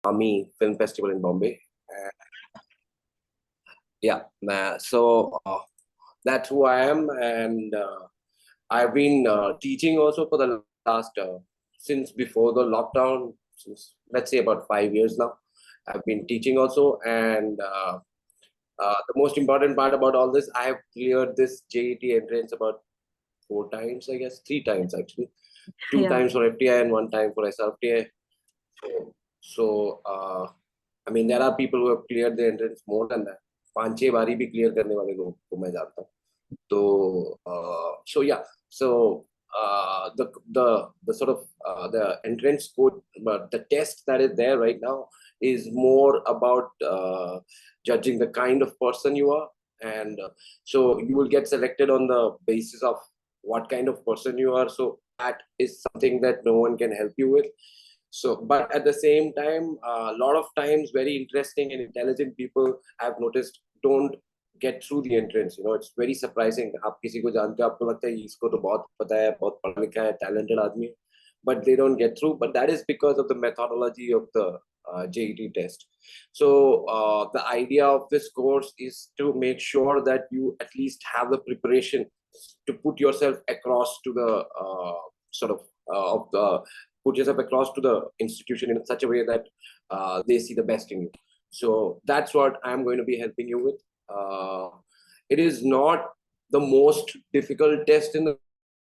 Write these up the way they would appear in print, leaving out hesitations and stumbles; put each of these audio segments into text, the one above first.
Army Film Festival in Bombay. Yeah, so that's who I am, and I've been teaching also for the last since before the lockdown, since let's say about 5 years now. I've been teaching also, and the most important part about all this, I have cleared this JET entrance about 4 times, I guess, 3 times actually. Two Yeah. times for FTI and 1 time for SRTI. So, I mean, there are people who have cleared the entrance more than that. 5-6 बारी भी clear करने वाले लोग को मैं जानता हूँ. So yeah, so the sort of the entrance code, but the test that is there right now is more about judging the kind of person you are, and so you will get selected on the basis of what kind of person you are. So that is something that no one can help you with. So, but at the same time, a lot of times, very interesting and intelligent people I've noticed don't get through the entrance. You know, it's very surprising. आप किसी को जानते हो, आपको लगता है इसको तो बहुत पता है, बहुत पढ़ा लिखा है, talented आदमी है, but they don't get through. But that is because of the methodology of the JET test. So the idea of this course is to make sure that you at least have the preparation to put yourself across to the sort of the put yourself across to the institution in such a way that they see the best in you. So that's what I'm going to be helping you with. It is not the most difficult test in the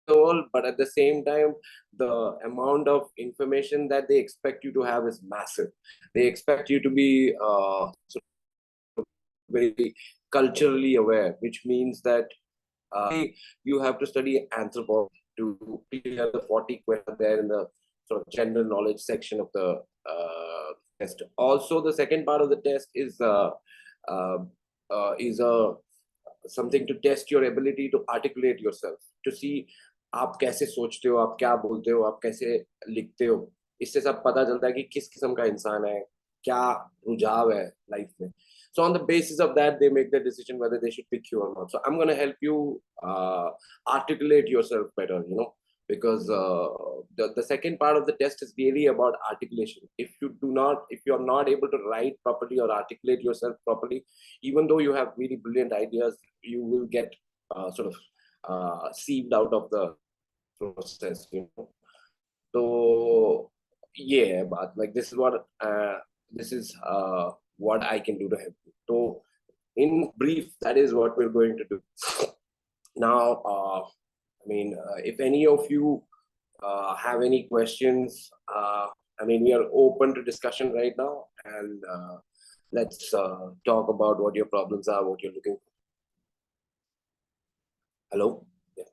world, but at the same time, the amount of information that they expect you to have is massive. They expect you to be sort of very culturally aware, which means that you have to study anthropology to clear the 40 questions there in the sort of general knowledge section of the test. Also, the second part of the test is uh, a something to test your ability to articulate yourself, to see आप कैसे सोचते हो, आप क्या बोलते हो, आप कैसे लिखते हो. इससे सब पता चलता है कि किस किस्म का इंसान है, क्या रुझाव है लाइफ में. So on the basis of that, they make the decision whether they should pick you or not. So I'm going to help you articulate yourself better, you know, because the second part of the test is really about articulation. If you're not able to write properly or articulate yourself properly, even though you have really brilliant ideas, you will get sort of sieved out of the process, you know. So yeah, but like this is what I can do to help you. So in brief, that is what we're going to do. Now, I mean, if any of you have any questions, I mean, we are open to discussion right now, and let's talk about what your problems are, what you're looking for. Hello? Yeah.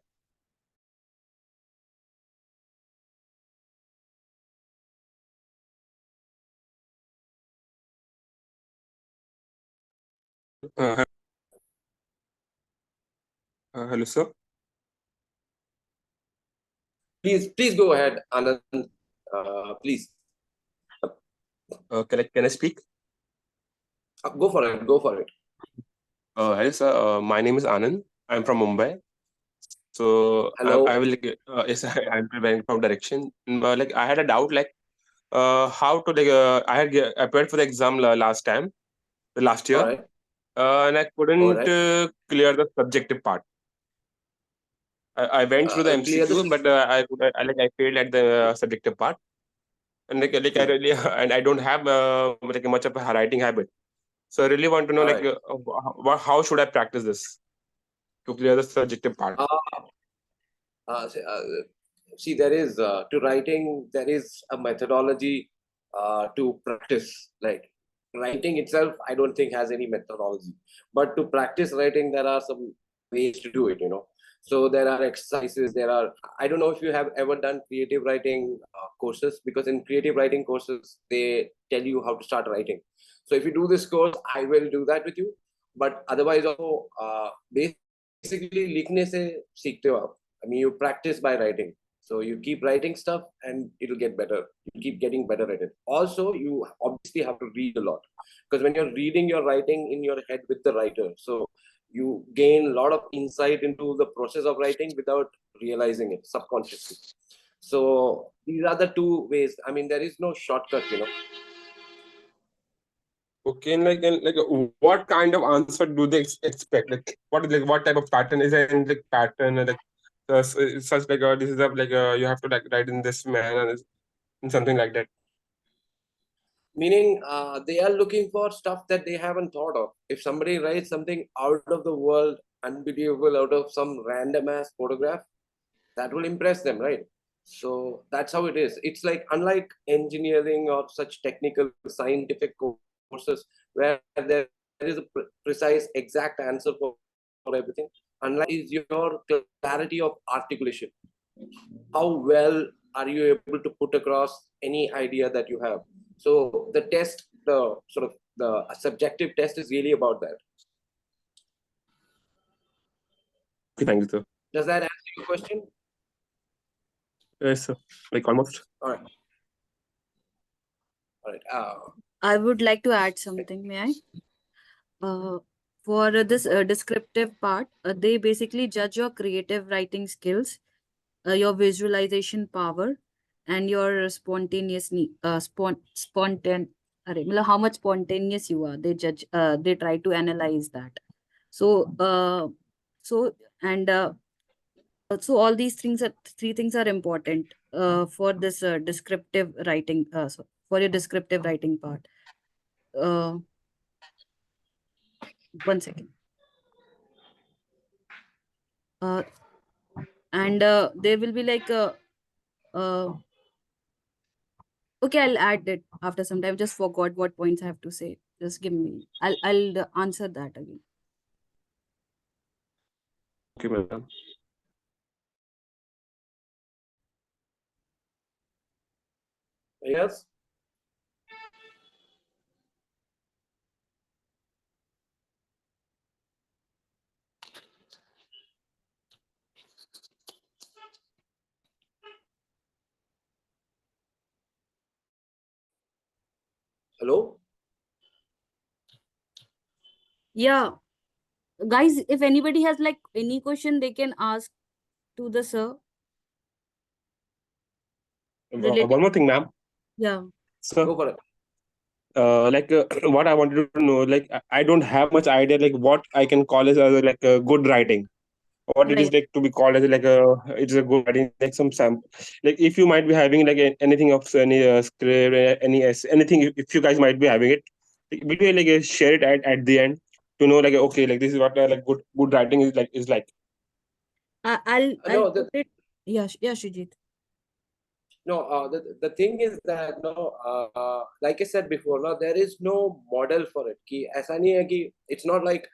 Hello, sir. Please go ahead, Anand. Please. Can I speak? Go for it. Go for it. Hello, sir. My name is Anand. I'm from Mumbai. So Hello. I will yes, I'm preparing from direction. Like I had a doubt, like how to like I had applied for the exam last time, the last year, All right. and I couldn't clear the subjective part. I went through the MCQ, but I failed at the subjective part, and like I really and I don't have like much of a writing habit. So I really want to know, like, how should I practice this to clear the subjective part? See, there is to writing, there is a methodology to practice. Like writing itself, I don't think has any methodology, but to practice writing, there are some ways to do it. You know, so there are exercises. There are. I don't know if you have ever done creative writing courses, because in creative writing courses they tell you how to start writing. So if you do this course, I will do that with you. But otherwise, also basically लिखने से सीखते हो आप. I mean, you practice by writing. So you keep writing stuff and it'll get better. You keep getting better at it. Also, you obviously have to read a lot, because when you're reading, you're writing in your head with the writer. So you gain a lot of insight into the process of writing without realizing it subconsciously. So these are the two ways. I mean, there is no shortcut, you know. Okay, and what kind of answer do they expect? What type of pattern is it? Like pattern, such this is you have to write in this manner and something like that. Meaning, they are looking for stuff that they haven't thought of. If somebody writes something out of the world, unbelievable, out of some random ass photograph, that will impress them, right? So that's how it is. It's like, unlike engineering or such technical scientific courses where there is a precise exact answer for everything, unlike is your clarity of articulation. How well are you able to put across any idea that you have? So the test, the sort of the subjective test, is really about that. Okay, thank you, sir. Does that answer your question? Yes, sir. Like almost. All right. All right. I would like to add something, may I? For this descriptive part, they basically judge your creative writing skills, your visualization power, and your how much spontaneous you are. They judge. They try to analyze that. So, so and so all these things are three things are important for this descriptive writing. For your descriptive writing part. Uh, 1 second. Uh, and there will be like uh, okay, I'll add it after some time. Just forgot what points I have to say. Just give me. I'll answer that again. Okay, madam. Yes. Hello. Yeah, guys, if anybody has like any question, they can ask to the sir. One more thing, ma'am. Yeah. So, Go for it. what I wanted to know, I don't have much idea, what I can call as a good writing. What it is Right. like to be called as it's a good writing, like some sample, like if you might be having anything of any script, anything, if you guys might be having it, will you share it at the end to know okay, this is what good writing is like. I'll No, put it. Yeah, yeah, Shujit. no. The thing is that, no, like I said before, no, there is no model for it. कि ऐसा नहीं है कि it's not like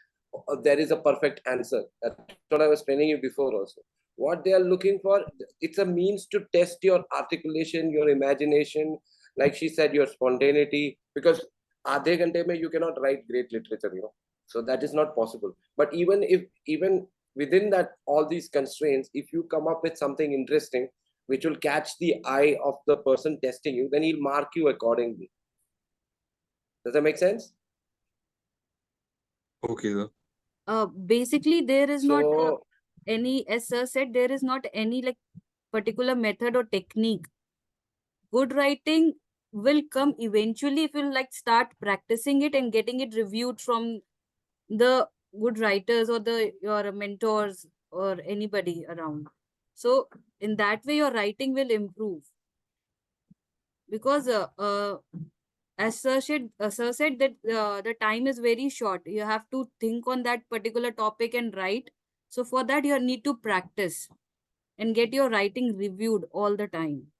there is a perfect answer. That's what I was telling you before also. What they are looking for, it's a means to test your articulation, your imagination, like she said, your spontaneity. Because आधे घंटे में you cannot write great literature, you know. So that is not possible. But even within that, all these constraints, if you come up with something interesting which will catch the eye of the person testing you, then he'll mark you accordingly. Does that make sense? Okay, sir. Basically, there is not So any, as sir said, there is not any like particular method or technique. Good writing will come eventually if you like start practicing it and getting it reviewed from the good writers or the your mentors or anybody around. So in that way, your writing will improve because as sir said that the time is very short. You have to think on that particular topic and write. So for that, you need to practice and get your writing reviewed all the time.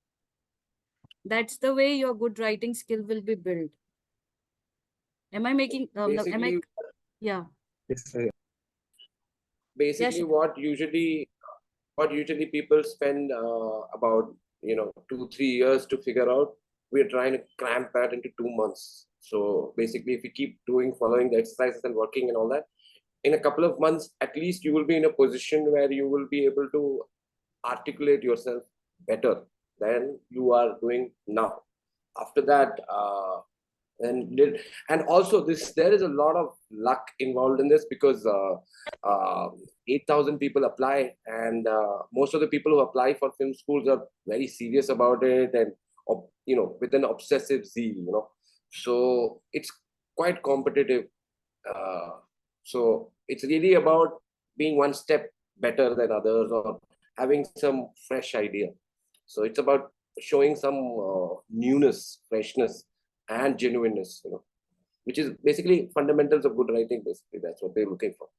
That's the way your good writing skill will be built. Am I making? basically, Yeah. Yes, sir. Yeah. basically what usually people spend about 2-3 years to figure out, we're trying to cram that into 2 months. So basically, if you keep following the exercises and working and all that, in a couple of months at least, you will be in a position where you will be able to articulate yourself better than you are doing now. After that, and also this, there is a lot of luck involved in this, because 8,000 people apply, and most of the people who apply for film schools are very serious about it, and with an obsessive zeal. So it's quite competitive. So it's really about being one step better than others or having some fresh idea. So it's about showing some newness, freshness, and genuineness, which is basically fundamentals of good writing. Basically, that's what they're looking for.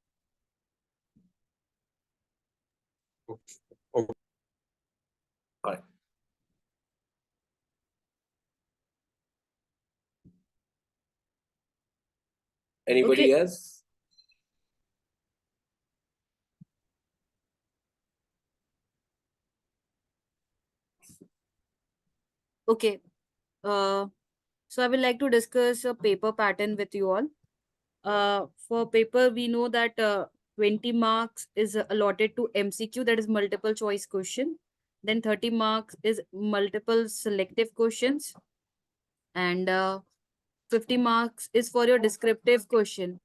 Okay. All right. Anybody else? Okay. So I would like to discuss a paper pattern with you all. For paper, we know that 20 marks is allotted to MCQ, that is multiple choice question. Then 30 marks is multiple selective questions. And 50 marks is for your descriptive question.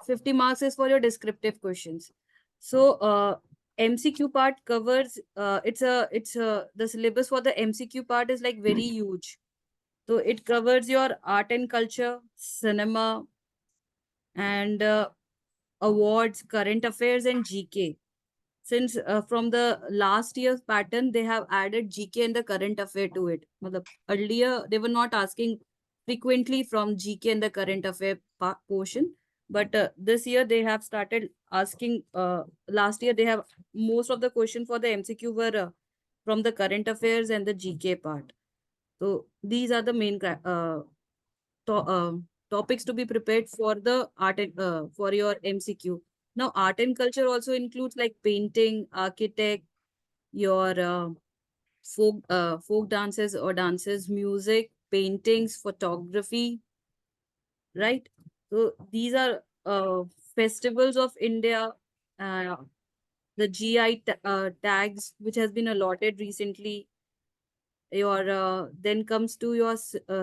$50 marks is for your descriptive questions. So MCQ part covers the syllabus for the MCQ part is like very huge. So it covers your art and culture, cinema, and awards, current affairs, and GK. Since from the last year's pattern, they have added GK and the current affair to it. Earlier, they were not asking frequently from GK and the current affair portion. But this year, they have started asking. Last year, they have most of the question for the MCQ were from the current affairs and the GK part. So these are the main topics to be prepared for the art and, for your MCQ. Now, art and culture also includes like painting, architect, your folk dances or dances, music, paintings, photography, right? So these are festivals of India, uh, the GI tags which has been allotted recently. Your then comes to your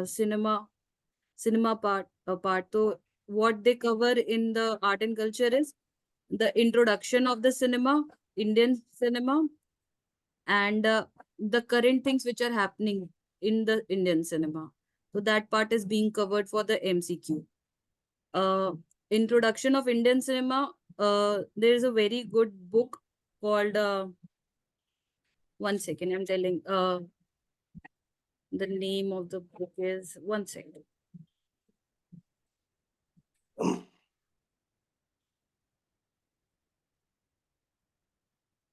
cinema part. So what they cover in the art and culture is the introduction of the cinema, Indian cinema, and the current things which are happening in the Indian cinema. So that part is being covered for the MCQ. Introduction of Indian cinema. There is a very good book called. One second, I'm telling. The name of the book is one second.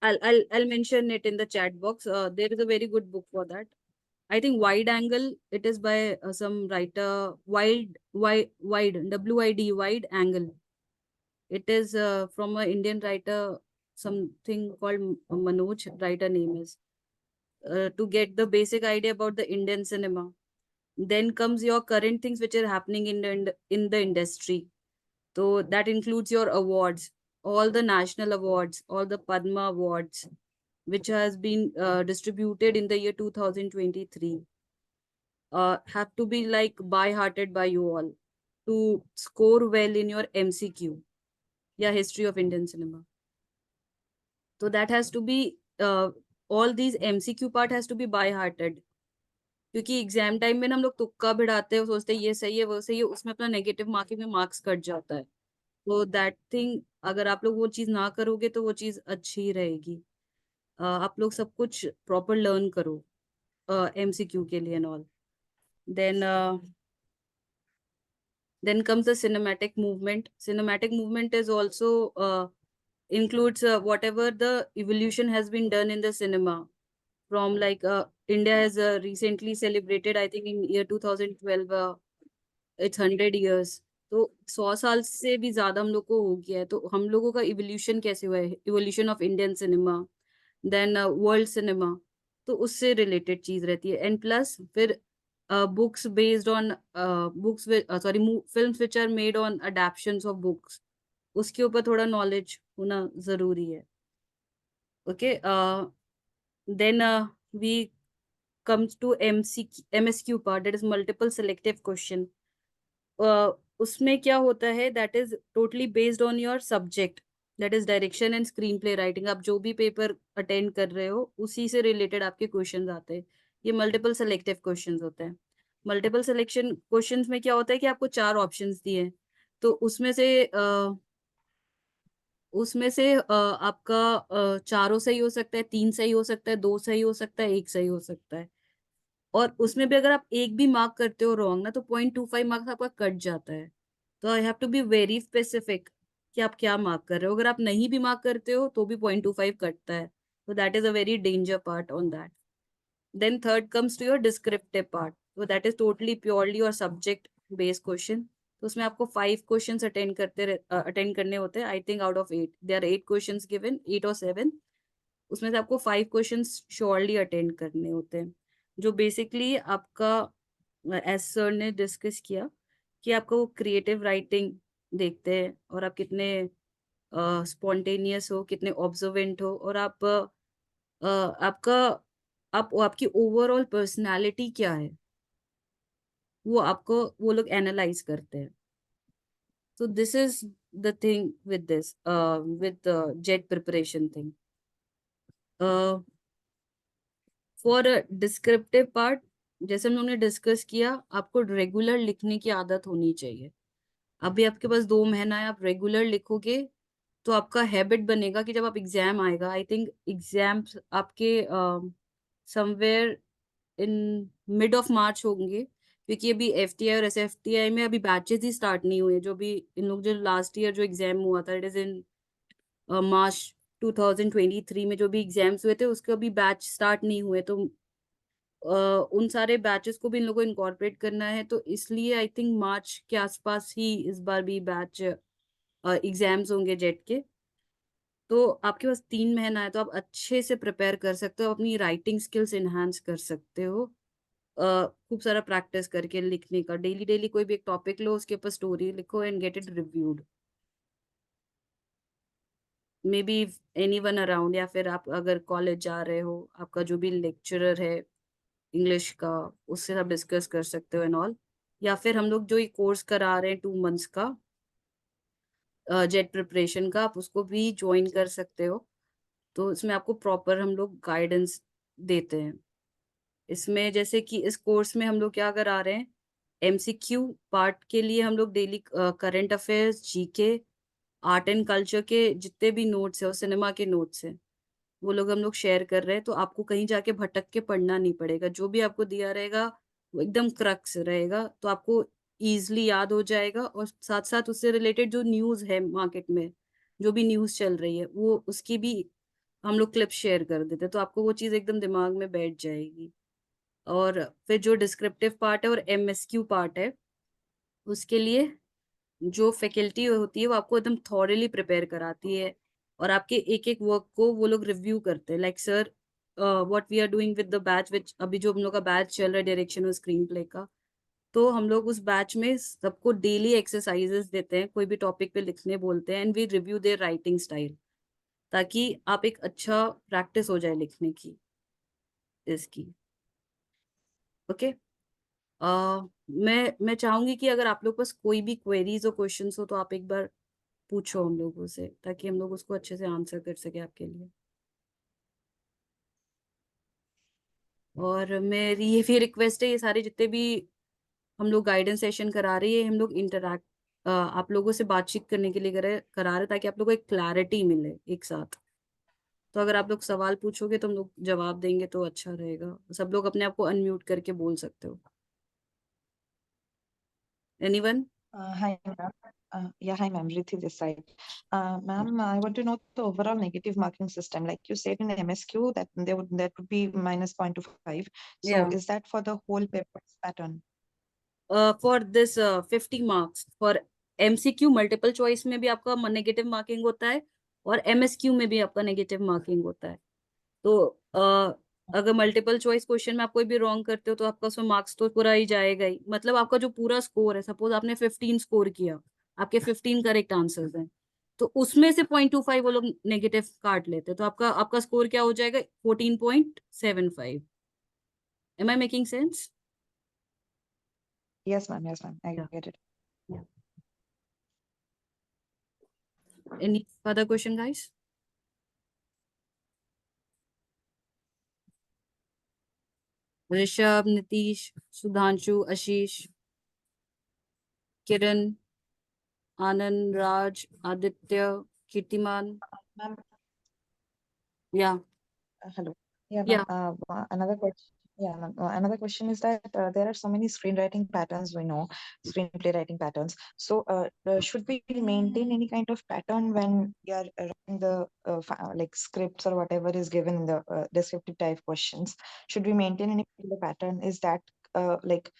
I'll mention it in the chat box. There is a very good book for that. I think Wide Angle. It is by some writer. Wide Wide Angle. It is from an Indian writer. Something called Manoj. Writer name is to get the basic idea about the Indian cinema. Then comes your current things which are happening in the industry. So that includes your awards, all the national awards, all the Padma awards, which has been distributed in the year 2023, have to be like by-hearted by you all to score well in your MCQ. Yeah, history of Indian cinema. So that has to be, all these MCQ part has to be by-hearted. क्योंकि exam time में ना हम लोग तुक्का भिड़ाते हैं, सोचते हैं ये सही है वो सही है, उसमें अपना नेगेटिव मार्किंग में मार्क्स कट जाता है. तो दैट थिंग अगर आप लोग वो चीज ना करोगे तो वो चीज अच्छी रहेगी. आप लोग सब कुछ प्रॉपर लर्न करो MCQ के लिए and all. Then comes the cinematic movement. Cinematic movement is also includes whatever the evolution has been done in the cinema. From like India has recently celebrated, I think in year 2012, it's 100 years. तो 100 साल से भी ज्यादा हम लोग को हो गया है. तो हम लोगों का इवोल्यूशन कैसे हुआ है, evolution of Indian cinema, then world cinema, तो उससे रिलेटेड चीज रहती है. एंड प्लस फिर books based on books sorry films which are made on adaptations of books, उसके ऊपर थोड़ा नॉलेज होना जरूरी है. Okay. then we comes to MSQ part, that is multiple selective question. उसमें क्या होता है, that is totally based on your subject. That is direction and screen play writing. आप जो भी पेपर अटेंड कर रहे हो उसी से रिलेटेड आपके क्वेश्चंस आते हैं। ये मल्टीपल सेलेक्टिव क्वेश्चंस होते हैं। मल्टीपल सिलेक्शन क्वेश्चंस में क्या होता है कि आपको 4 ऑप्शंस दिए हैं, तो उसमें से आपका चारों सही हो सकता है, 3 सही हो सकता है, 2 सही हो सकता है, 1 सही हो सकता है। और उसमें भी अगर आप एक भी मार्क करते हो रॉन्ग ना, तो 0.25 मार्क्स आपका कट जाता है। तो I have to be very specific कि आप क्या मार्क कर रहे हो। अगर आप नहीं भी मार्क करते हो तो भी 0.25 कटता है। तो that is a very danger part on that. Then third comes to your descriptive part. So that is totally purely your subject based question. तो उसमें आपको 5 क्वेश्चंस अटेंड करने होते हैं। I think out of 8 there are 8 questions given, 8 और 7। उसमें से आपको 5 क्वेश्चंस श्योरली अटेंड करने होते हैं, जो बेसिकली आपका, एज सर ने डिस्कस किया, कि आपका वो क्रिएटिव राइटिंग देखते हैं और आप कितने स्पॉन्टेनियस हो, कितने ऑब्जर्वेंट हो, और आपका आपकी ओवरऑल पर्सनालिटी क्या है, वो लोग एनालाइज करते हैं। तो this is the thing with this with jet preparation thing. For descriptive part, जैसे हम लोगों ने डिस्कस किया, आपको रेगुलर लिखने की आदत होनी चाहिए। अभी आपके पास 2 महीना है, आप रेगुलर लिखोगे तो आपका हैबिट बनेगा कि जब आप एग्जाम आएगा, आई थिंक एग्जाम्स आपके somewhere in mid of March होंगे, क्योंकि अभी एफटीआई और एसएफटीआई में अभी बैचेस ही स्टार्ट नहीं हुए। जो भी इन लोग, जो लास्ट ईयर जो एग्जाम हुआ था, इट इज इन मार्च 2023 में जो भी एग्जाम्स हुए थे, उसके अभी बैच स्टार्ट नहीं हुए। तो उन सारे बैचेस को भी इन लोगों को इनकॉर्पोरेट करना है, तो इसलिए आई थिंक मार्च के आसपास ही इस बार भी बैच एग्जाम्स होंगे जेट के। तो आपके पास 3 महीना है, तो आप अच्छे से प्रिपेयर कर सकते हो, अपनी राइटिंग स्किल्स एनहांस कर सकते हो। खूब सारा प्रैक्टिस करके लिखने का, डेली डेली कोई भी एक टॉपिक लो, उसके ऊपर स्टोरी लिखो and get it reviewed, may be anyone around, या फिर आप अगर कॉलेज जा रहे हो, आपका जो भी लेक्चरर है इंग्लिश का, उससे आप डिस्कस कर सकते हो एंड ऑल। या फिर हम लोग जो ये कोर्स करा रहे हैं 2 मंथ्स का जेट प्रिपरेशन का, आप उसको भी ज्वाइन कर सकते हो। तो इसमें आपको प्रॉपर हम लोग गाइडेंस देते हैं। इसमें जैसे कि इस कोर्स में हम लोग क्या करा रहे हैं, एमसीक्यू पार्ट के लिए हम लोग daily current affairs, GK, art and culture के जितने भी नोट्स है और सिनेमा के नोट्स हैं, वो लोग हम लोग शेयर कर रहे हैं। तो आपको कहीं जाके भटक के पढ़ना नहीं पड़ेगा, जो भी आपको दिया रहेगा वो एकदम क्रक्स रहेगा, तो आपको इजीली याद हो जाएगा। और साथ साथ उससे रिलेटेड जो न्यूज़ है मार्केट में, जो भी न्यूज़ चल रही है, वो उसकी भी हम लोग क्लिप शेयर कर देते हैं, तो आपको वो चीज़ एकदम दिमाग में बैठ जाएगी। और फिर जो डिस्क्रिप्टिव पार्ट है और एमएसक्यू पार्ट है, उसके लिए जो फैकल्टी होती है वो आपको एकदम थॉरली प्रिपेयर कराती है, और आपके एक एक वर्क को वो लोग रिव्यू करते हैं। Like sir, what we are doing with the batch, which अभी जो हम लोग का बैच चल रहा है डायरेक्शन और स्क्रीन प्ले का, तो हम लोग उस बैच में सबको डेली एक्सरसाइजेस देते हैं, कोई भी टॉपिक पे लिखने बोलते हैं, and we review their writing style, ताकि आप एक अच्छा प्रैक्टिस हो जाए लिखने की इसकी। ओके। मैं चाहूंगी कि अगर आप लोग पास कोई भी क्वेरीज और क्वेश्चंस हो, तो आप एक बार पूछो हम लोगों से, ताकि हम लोग उसको अच्छे से आंसर कर सके आपके लिए। और मेरी ये भी रिक्वेस्ट है, ये सारे जितने भी हम लोग गाइडेंस सेशन करा रही है, हम लोग इंटरैक्ट आप लोगों से बातचीत करने के लिए करा रहे, ताकि आप लोगों को एक क्लैरिटी मिले एक साथ। तो अगर आप लोग सवाल पूछोगे तो हम लोग जवाब देंगे, तो अच्छा रहेगा। सब लोग अपने आप को अनम्यूट करके बोल सकते हो। Anyone? Hi, ma'am. Yeah, hi, ma'am. Rithi this side. Ma'am, I want to know the overall negative marking system. Like you said in MSQ that that would be minus 0.25. So Yeah. is that for the whole paper's pattern? For this 50 marks for MCQ, multiple choice में भी आपका negative marking होता है, और MSQ में भी आपका negative marking होता है। तो अगर मल्टीपल चॉइस क्वेश्चन में आप कोई भी रॉन्ग करते हो, तो आपका उसमें मार्क्स तो पूरा ही जाएगा ही। मतलब आपका जो पूरा स्कोर है, सपोज आपने 15 स्कोर किया, आपके 15 करेक्ट आंसर्स हैं, तो उसमें से 0.25 वो लोग नेगेटिव काट लेते हैं, तो आपका आपका स्कोर क्या हो जाएगा? 14.75। Am I making sense? Yes, ma'am. Yes, ma'am. I Yeah. get it. Any further question, guys? Rishabh, Nitish, Sudhanshu, Ashish, Kiran, Anand, Raj, Aditya, Kirtiman. Ma'am, Yeah, hello. Yeah, ma'am. yeah. Another question. Yeah, ma'am. Another question is that there are so many screenwriting patterns we know, screenplay writing patterns. So, should we maintain any kind of pattern when we are writing the like scripts or whatever is given in the descriptive type questions? Should we maintain any particular pattern? Is that like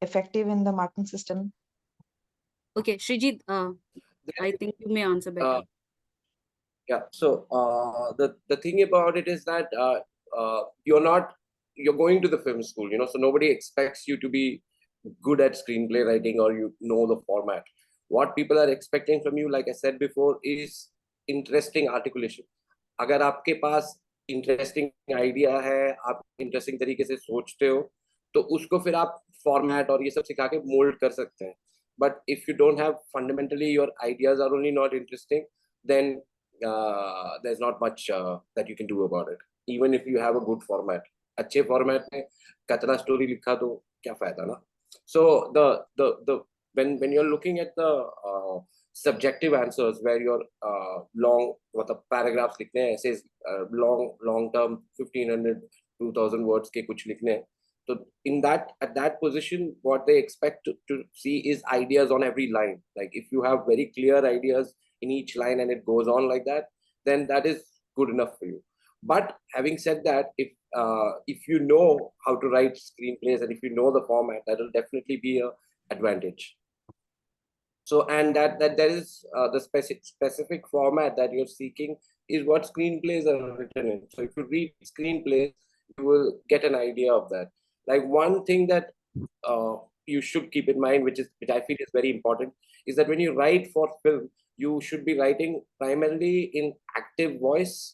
effective in the marking system? Okay, Srijit, I think you may answer better. Yeah. So the thing about it is that you're going to the film school, so nobody expects you to be good at screenplay writing or you know the format. What people are expecting from you, like I said before, is interesting articulation. अगर आपके पास interesting idea है, आप interesting तरीके से सोचते हो, तो उसको फिर आप फॉर्मेट और ये सब सिखा के मोल्ड कर सकते हैं. But if you don't have fundamentally your ideas are only not interesting, then there's not much that you can do about it, even if you have a good format. अच्छे format में कतना story लिखा तो क्या फायदा ना. So the when you're looking at the subjective answers where you're long मतलब paragraphs लिखने हैं, essays long term 1500 2000 words के कुछ लिखने हैं, so in that at that position what they expect to see is ideas on every line. Like if you have very clear ideas in each line and it goes on like that, then that is good enough for you. But having said that, if you know how to write screenplays and if you know the format, that will definitely be a advantage. So, and that there is the specific format that you're seeking is what screenplays are written in. So if you read screenplays, you will get an idea of that. Like one thing that you should keep in mind, which I feel is very important, is that when you write for film, you should be writing primarily in active voice.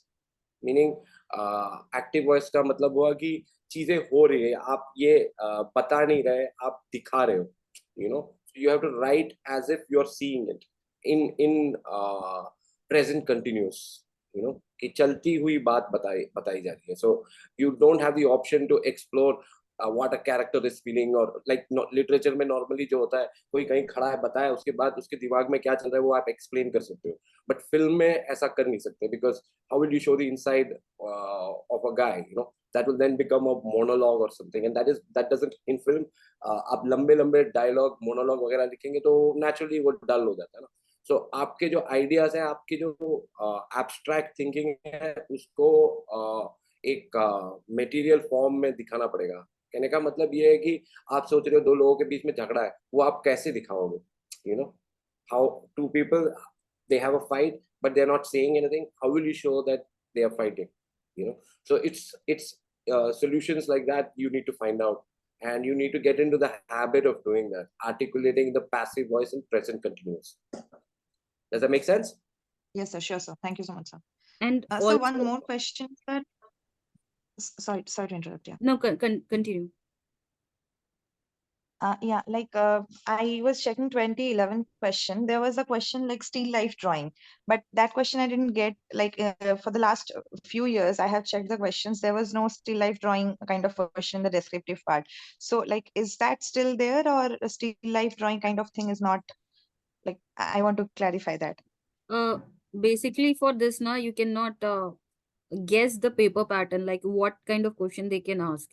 Meaning active voice का मतलब हुआ कि चीजें हो रही है, आप ये बता नहीं रहे, आप दिखा रहे हो. You have to write as if you're seeing it in present continuous, कि चलती हुई बात बताई जा रही है. So you don't have the option to explore what a character is feeling, or like literature में नॉर्मली जो होता है, कोई कहीं खड़ा है बताया, उसके बाद उसके दिमाग में क्या चल रहा है वो आप एक्सप्लेन कर सकते हो. बट फिल्म में ऐसा कर नहीं सकते, because how will you show the inside of a guy, that will then become a monologue or something, and that doesn't in film. आप लंबे डायलॉग मोनोलॉग वगैरह लिखेंगे तो naturally वो डल हो जाता है ना. सो आपके जो आइडियाज है, आपकी जो एब्स्ट्रैक्ट थिंकिंग है, उसको एक मटेरियल फॉर्म में दिखाना पड़ेगा. कहने का मतलब ये है कि आप सोच रहे हो दो लोगों के बीच में झगड़ा है, वो आप कैसे दिखाओगे? How to people, they have a fight but they're not saying anything, how will you show that they are fighting? So it's solutions like that you need to find out, and you need to get into the habit of doing that, articulating the passive voice in present continuous. Does that make sense? Yes, sir. Sure, sir. Thank you so much, sir. And So also, one more question, sir. Sorry to interrupt. Yeah. no, continue. Yeah, like I was checking 2011 question. There was a question like still life drawing, but that question I didn't get. Like for the last few years, I have checked the questions. There was no still life drawing kind of question in the descriptive part. So like, is that still there, or a still life drawing kind of thing is not? Like, I want to clarify that. Basically for this now, you cannot guess the paper pattern, like what kind of question they can ask.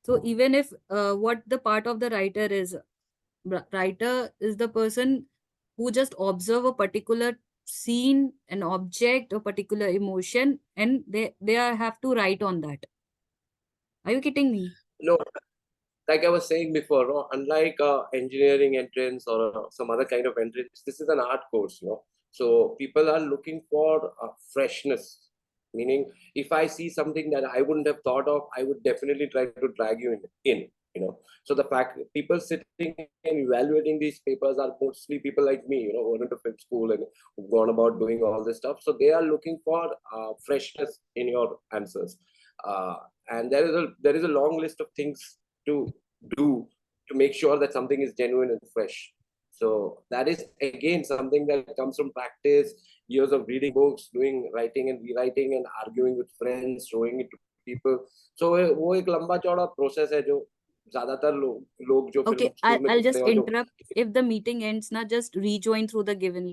So even if what the part of the writer is, writer is the person who just observe a particular scene, an object, a particular emotion, and have to write on that. Are you kidding me? No, like I was saying before, no? Unlike engineering entrance or some other kind of entrance, this is an art course, So people are looking for freshness. Meaning, if I see something that I wouldn't have thought of, I would definitely try to drag you in. So the fact that people sitting and evaluating these papers are mostly people like me, who went to film school and gone about doing all this stuff. So they are looking for freshness in your answers. And there is a long list of things to do to make sure that something is genuine and fresh. So that is again something that comes from practice years of reading books, doing writing and rewriting and arguing with friends, showing it to people. So वो एक लंबा चौड़ा process है जो ज्यादातर लोग जो Okay, film school में I'll घुसते just हैं और जो interrupt. If the meeting ends, na, just rejoin through the given link.